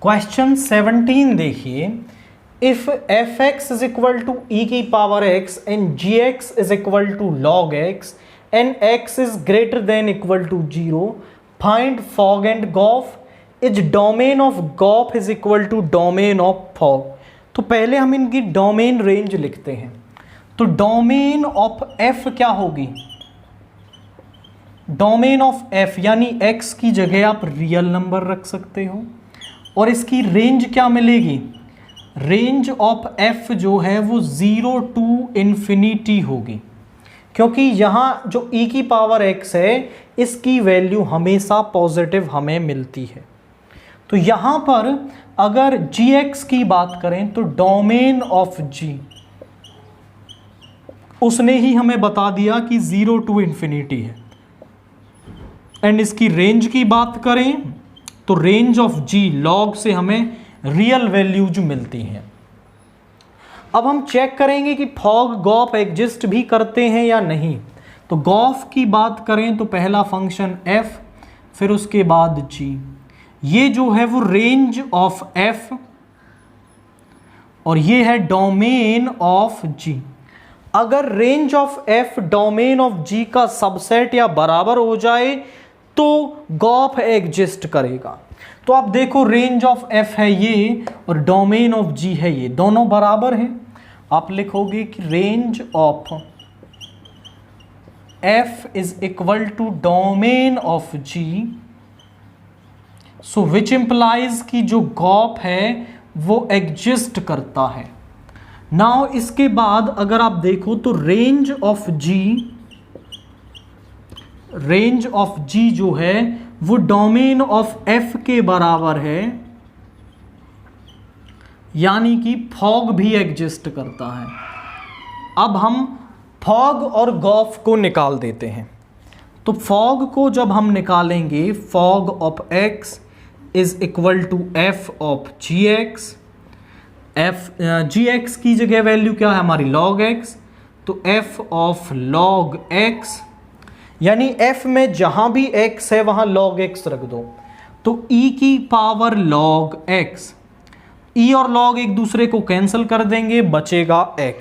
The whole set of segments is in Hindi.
क्वेश्चन 17 देखिए, if f x is equal to e की power x and g x is equal to log x and x is greater than equal to 0, find fog and gof is domain of gof is equal to domain of fog. तो पहले हम इनकी डोमेन रेंज लिखते हैं। तो डोमेन ऑफ एफ क्या होगी, डोमेन ऑफ एफ यानी एक्स की जगह आप रियल नंबर रख सकते हो, और इसकी रेंज क्या मिलेगी, रेंज ऑफ एफ जो है वो 0 टू इन्फिनिटी होगी, क्योंकि यहाँ जो e की पावर x है इसकी वैल्यू हमेशा पॉजिटिव हमें मिलती है। तो यहाँ पर अगर gx की बात करें तो डोमेन ऑफ g, उसने ही हमें बता दिया कि 0 टू इन्फिनिटी है। एंड इसकी रेंज की बात करें तो रेंज ऑफ g लॉग से हमें रियल वैल्यूज मिलती हैं। अब हम चेक करेंगे कि फॉग गॉफ एग्जिस्ट भी करते हैं या नहीं। तो गॉफ की बात करें तो पहला फंक्शन f, फिर उसके बाद g, ये जो है वो रेंज ऑफ f और ये है डोमेन ऑफ g। अगर range of f domain of g का सबसेट या बराबर हो जाए तो गॉफ एग्जिस्ट करेगा। तो आप देखो रेंज ऑफ f है ये और डोमेन ऑफ g है ये, दोनों बराबर हैं। आप लिखोगे कि range of f is equal to domain of g, so which implies कि जो गॉफ है वो एग्जिस्ट करता है। नाउ इसके बाद अगर आप देखो तो रेंज ऑफ g जो है वो डोमेन ऑफ f के बराबर है, यानी कि फॉग भी एग्जिस्ट करता है। अब हम फॉग और गॉफ को निकाल देते हैं। तो फॉग को जब हम निकालेंगे, fog of x is equal to f of gx, gx की जगह वैल्यू क्या है हमारी log x, तो f ऑफ log x, यानी f में जहां भी x है वहां log x रख दो। तो e की पावर log x, e और log एक दूसरे को कैंसिल कर देंगे, बचेगा x।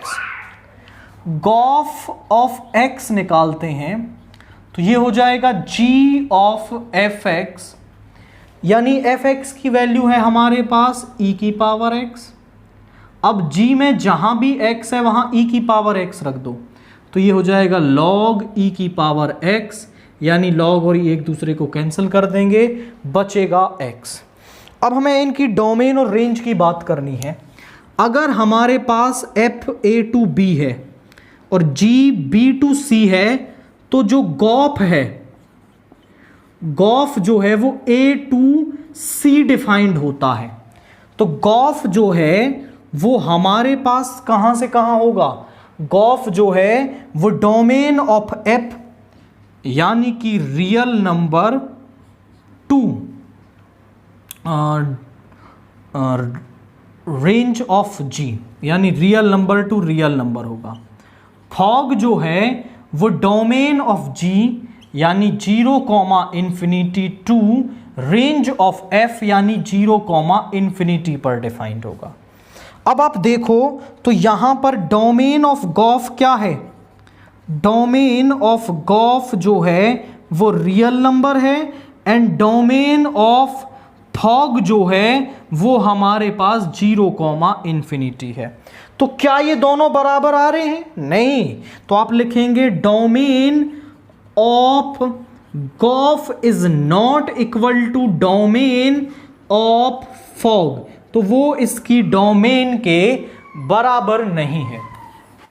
गॉफ ऑफ x निकालते हैं तो ये हो जाएगा g ऑफ fx, यानी fx की वैल्यू है हमारे पास e की पावर x। अब g में जहां भी x है वहां e की पावर x रख दो, तो ये हो जाएगा log e की पावर x, यानी log और e एक दूसरे को कैंसिल कर देंगे, बचेगा x। अब हमें इनकी डोमेन और रेंज की बात करनी है। अगर हमारे पास f a to b है और g b to c है, तो जो गॉफ है, गॉफ जो है वो a to c डिफाइंड होता है। तो गॉफ जो है वो हमारे पास कहां से कहां होगा, गॉफ जो है वो डोमेन ऑफ f यानी कि real number to range of g, यानी real number to real number होगा। फॉग जो है वो डोमेन ऑफ g यानी 0, infinity to range of f यानी 0, इन्फिनिटी पर डिफाइंड होगा। अब आप देखो तो यहां पर डोमेन ऑफ गॉफ क्या है, डोमेन ऑफ गॉफ जो है वो रियल नंबर है, एंड डोमेन ऑफ फॉग जो है वो हमारे पास 0, इन्फिनिटी है। तो क्या ये दोनों बराबर आ रहे हैं, नहीं। तो आप लिखेंगे domain of gof is not equal to domain of fog, तो वो इसकी डोमेन के बराबर नहीं है।